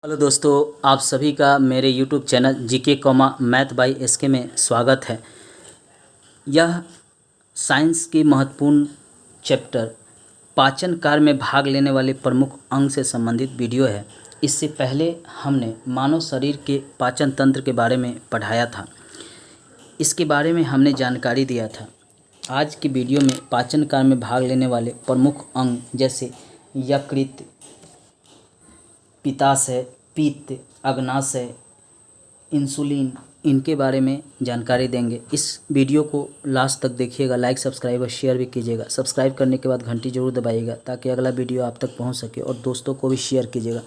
Hello दोस्तों, आप सभी का मेरे YouTube channel GK comma math by SK में स्वागत है। यह साइंस की महत्वपूर्ण चैप्टर पाचन कार्य में भाग लेने वाले प्रमुख अंग से संबंधित वीडियो है। इससे पहले हमने मानव शरीर के पाचन तंत्र के बारे में पढ़ाया था, इसके बारे में हमने जानकारी दिया था। आज की वीडियो में पाचन कार्य में भाग लेने वाले प्रमुख अंग जैसे यकृत, पित्ताशय, पित्त, अग्नाशय, इंसुलिन, इनके बारे में जानकारी देंगे। इस वीडियो को लास्ट तक देखिएगा, लाइक सब्सक्राइब और शेयर भी कीजिएगा। सब्सक्राइब करने के बाद घंटी जरूर दबाइएगा ताकि अगला वीडियो आप तक पहुंच सके, और दोस्तों को भी शेयर कीजिएगा।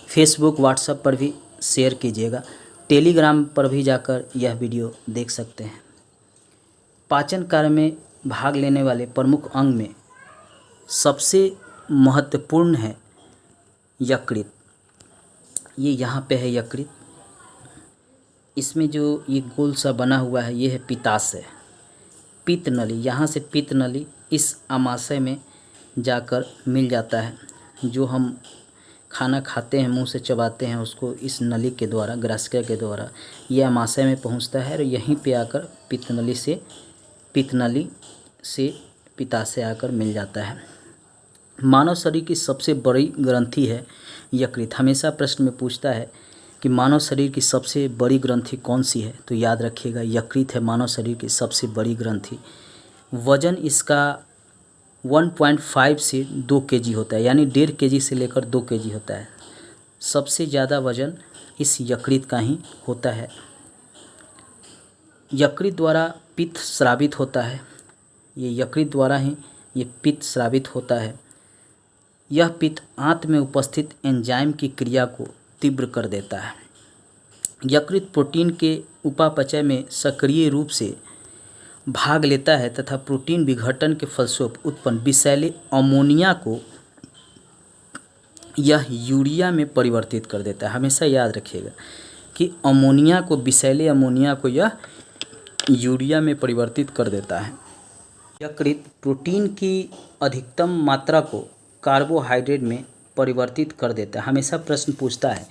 फेसबुक, व्हाट्सएप पर भी शेयर कीजिएगा। टेलीग्राम पर भी जाकर यह वीडियो देख सकते हैं। पाचन कार्य में भाग लेने वाले प्रमुख अंग में सबसे महत्वपूर्ण है यकृत। ये यहाँ पे है यकृत। इसमें जो ये गोल सा बना हुआ है ये है पित्ताशय। पित्त नली, यहाँ से पित्त नली इस आमाशय में जाकर मिल जाता है। जो हम खाना खाते हैं, मुंह से चबाते हैं, उसको इस नली के द्वारा, ग्रास्किया के द्वारा ये आमाशय में पहुँचता है और यहीं पे आकर पित्त नली से पित्ताशय आकर मिल जाता है। मानव शरीर की सबसे बड़ी ग्रंथि है यकृत। हमेशा प्रश्न में पूछता है कि मानव शरीर की सबसे बड़ी ग्रंथि कौन सी है, तो याद रखिएगा यकृत है मानव शरीर की सबसे बड़ी ग्रंथि। वजन इसका 1.5 से 2 केजी होता है, यानी 1.5 केजी से लेकर 2 केजी होता है। सबसे ज़्यादा वजन इस यकृत का ही होता है। यकृत द्वारा पित्त स्रावित होता है। ये यकृत द्वारा ही ये पित्त स्रावित होता है। यह पित्त आंत में उपस्थित एंजाइम की क्रिया को तीव्र कर देता है। यकृत प्रोटीन के उपापचय में सक्रिय रूप से भाग लेता है तथा प्रोटीन विघटन के फलस्वरूप उत्पन्न विषैले अमोनिया को यह यूरिया में परिवर्तित कर देता है। हमेशा याद रखिएगा कि अमोनिया को, विषैले अमोनिया को यह यूरिया में परिवर्तित कर देता है। यकृत प्रोटीन की अधिकतम मात्रा को कार्बोहाइड्रेट में परिवर्तित कर देता है। हमेशा प्रश्न पूछता है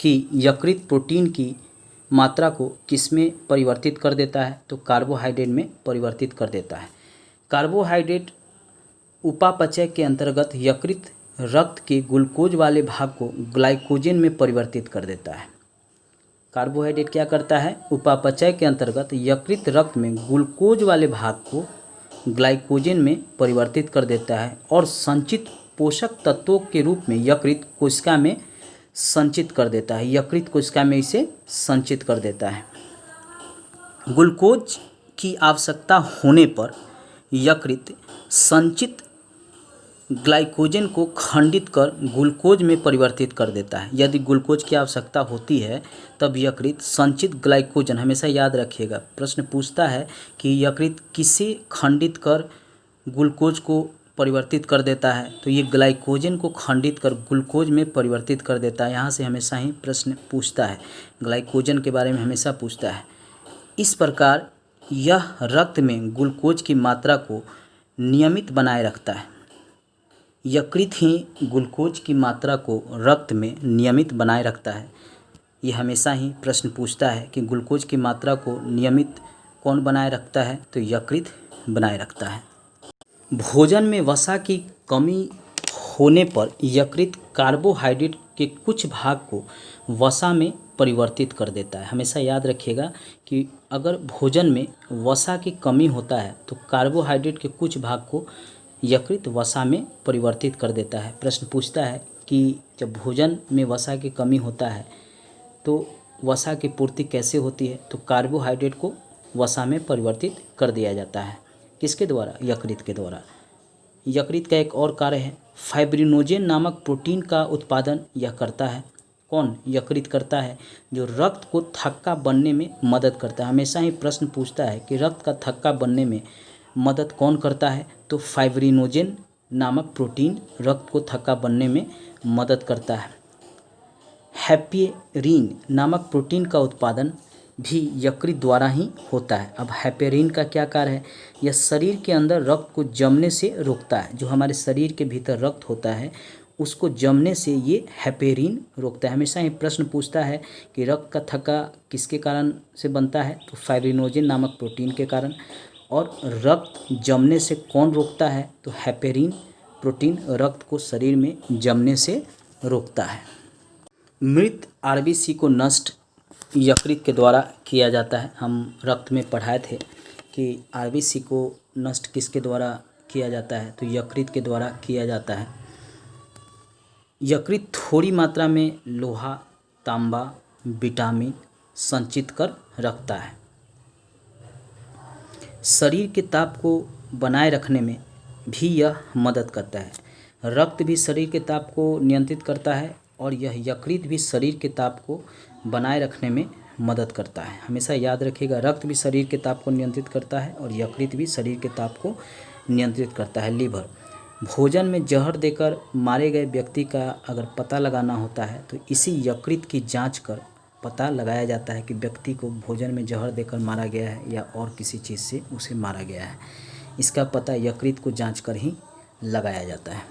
कि यकृत प्रोटीन की मात्रा को किस में परिवर्तित कर देता है, तो कार्बोहाइड्रेट में परिवर्तित कर देता है। कार्बोहाइड्रेट उपापचय के अंतर्गत यकृत रक्त के ग्लूकोज वाले भाग को ग्लाइकोजन में परिवर्तित कर देता है। कार्बोहाइड्रेट क्या करता है, उपापचय के अंतर्गत यकृत रक्त में ग्लूकोज वाले भाग को ग्लाइकोजन में परिवर्तित कर देता है और संचित पोषक तत्वों के रूप में यकृत कोशिका में संचित कर देता है। यकृत कोशिका में इसे संचित कर देता है। ग्लूकोज की आवश्यकता होने पर यकृत संचित ग्लाइकोजन को खंडित कर ग्लूकोज में परिवर्तित कर देता है। यदि ग्लूकोज की आवश्यकता होती है तब यकृत संचित ग्लाइकोजन, हमेशा याद रखिएगा प्रश्न पूछता है कि यकृत किसे खंडित कर ग्लूकोज को परिवर्तित कर देता है, तो ये ग्लाइकोजन को खंडित कर ग्लूकोज में परिवर्तित कर देता है। यहाँ से हमेशा ही प्रश्न पूछता है, ग्लाइकोजन के बारे में हमेशा पूछता है। इस प्रकार यह रक्त में ग्लूकोज की मात्रा को नियमित बनाए रखता है। यकृत ही ग्लूकोज की मात्रा को रक्त में नियमित बनाए रखता है। ये हमेशा ही प्रश्न पूछता है कि ग्लूकोज की मात्रा को नियमित कौन बनाए रखता है, तो यकृत बनाए रखता है। भोजन में वसा की कमी होने पर यकृत कार्बोहाइड्रेट के कुछ भाग को वसा में परिवर्तित कर देता है। हमेशा याद रखिएगा कि अगर भोजन में वसा की कमी होता है तो कार्बोहाइड्रेट के कुछ भाग को यकृत वसा में परिवर्तित कर देता है। प्रश्न पूछता है कि जब भोजन में वसा की कमी होता है तो वसा की पूर्ति कैसे होती है, तो कार्बोहाइड्रेट को वसा में परिवर्तित कर दिया जाता है। किसके द्वारा, यकृत के द्वारा। यकृत का एक और कार्य है, फाइब्रिनोजेन नामक प्रोटीन का उत्पादन यह करता है। कौन, यकृत करता है, जो रक्त को थक्का बनने में मदद करता है। हमेशा ही प्रश्न पूछता है कि रक्त का थक्का बनने में मदद कौन करता है, तो फाइब्रिनोजेन नामक प्रोटीन रक्त को थक्का बनने में मदद करता है। हेपेरिन नामक प्रोटीन का उत्पादन भी यकृत द्वारा ही होता है। अब हेपेरिन का क्या कार्य है, यह शरीर के अंदर रक्त को जमने से रोकता है। जो हमारे शरीर के भीतर रक्त होता है उसको जमने से ये हेपेरिन रोकता है। हमेशा ये प्रश्न पूछता है कि रक्त का थक्का किसके कारण से बनता है, तो फाइब्रिनोजेन नामक प्रोटीन के कारण। और रक्त जमने से कौन रोकता है, तो हेपेरिन प्रोटीन रक्त को शरीर में जमने से रोकता है। मृत आरबीसी को नष्ट यकृत के द्वारा किया जाता है। हम रक्त में पढ़ाए थे कि आरबीसी को नष्ट किसके द्वारा किया जाता है, तो यकृत के द्वारा किया जाता है। यकृत थोड़ी मात्रा में लोहा, तांबा, विटामिन संचित कर रखता है। शरीर के ताप को बनाए रखने में भी यह मदद करता है। रक्त भी शरीर के ताप को नियंत्रित करता है और यह यकृत भी शरीर के ताप को बनाए रखने में मदद करता है। हमेशा याद रखिएगा, रक्त भी शरीर के ताप को नियंत्रित करता है और यकृत भी शरीर के ताप को नियंत्रित करता है। लीवर, भोजन में जहर देकर मारे गए व्यक्ति का अगर पता लगाना होता है तो इसी यकृत की जांच कर पता लगाया जाता है कि व्यक्ति को भोजन में जहर देकर मारा गया है या और किसी चीज़ से उसे मारा गया है। इसका पता यकृत को जांच कर ही लगाया जाता है।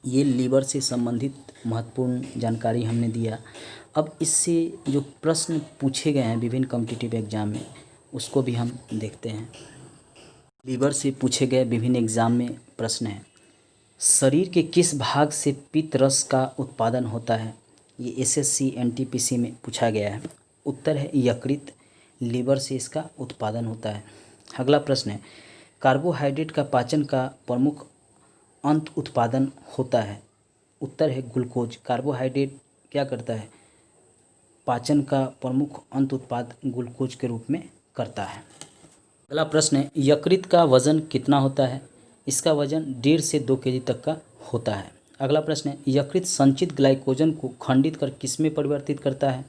ये लीवर से संबंधित महत्वपूर्ण जानकारी हमने दिया। अब इससे जो प्रश्न पूछे गए हैं विभिन्न कॉम्पिटिटिव एग्जाम में, उसको भी हम देखते हैं। लीवर से पूछे गए विभिन्न एग्जाम में प्रश्न है, शरीर के किस भाग से पित्त रस का उत्पादन होता है? ये एसएससी एनटीपीसी में पूछा गया है। उत्तर है यकृत, लीवर से इसका उत्पादन होता है। अगला प्रश्न है, कार्बोहाइड्रेट का पाचन का प्रमुख अंत उत्पादन होता है? उत्तर है ग्लूकोज। कार्बोहाइड्रेट क्या करता है? पाचन का प्रमुख अंत उत्पाद ग्लूकोज के रूप में करता है। अगला प्रश्न है, यकृत का वजन कितना होता है? इसका वजन 1.5 से 2 केजी तक का होता है। अगला प्रश्न है, यकृत संचित ग्लाइकोजन को खंडित कर किस में परिवर्तित करता है?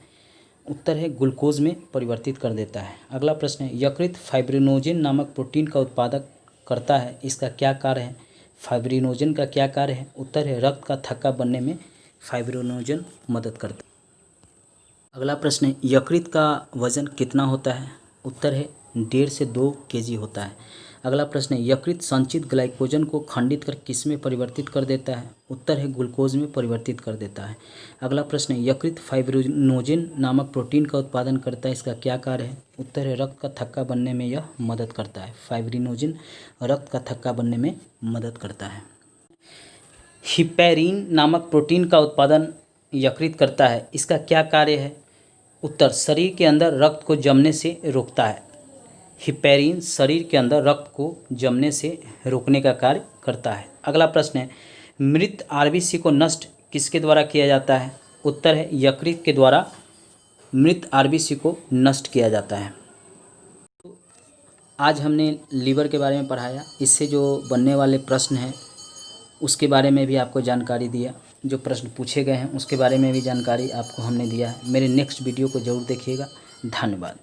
उत्तर है ग्लूकोज में परिवर्तित कर देता है। अगला प्रश्न है, यकृत फाइब्रिनोजेन नामक प्रोटीन का उत्पादक करता है, इसका क्या कार्य है? फाइब्रिनोजेन का क्या कार्य है? उत्तर है रक्त का थक्का बनने में फाइब्रिनोजेन मदद करता है। अगला प्रश्न है, यकृत का वजन कितना होता है? उत्तर है 1.5 से 2 केजी होता है। अगला प्रश्न है, यकृत संचित ग्लाइकोजन को खंडित कर किस में परिवर्तित कर देता है? उत्तर है ग्लूकोज में परिवर्तित कर देता है। अगला प्रश्न है, यकृत फाइब्रिनोजेन नामक प्रोटीन का उत्पादन करता है, इसका क्या कार्य है? उत्तर है रक्त का थक्का बनने में यह मदद करता है। फाइब्रिनोजेन रक्त का थक्का बनने में मदद करता है। हिपैरिन नामक प्रोटीन का उत्पादन यकृत करता है, इसका क्या कार्य है? उत्तर शरीर के अंदर रक्त को जमने से रोकता है। हिपैरिन शरीर के अंदर रक्त को जमने से रोकने का कार्य करता है। अगला प्रश्न है, मृत आरबीसी को नष्ट किसके द्वारा किया जाता है? उत्तर है यकृत के द्वारा मृत आरबीसी को नष्ट किया जाता है। तो आज हमने लीवर के बारे में पढ़ाया। इससे जो बनने वाले प्रश्न हैं उसके बारे में भी आपको जानकारी दिया। जो प्रश्न पूछे गए हैं उसके बारे में भी जानकारी आपको हमने दिया है। मेरे नेक्स्ट वीडियो को ज़रूर देखिएगा। धन्यवाद।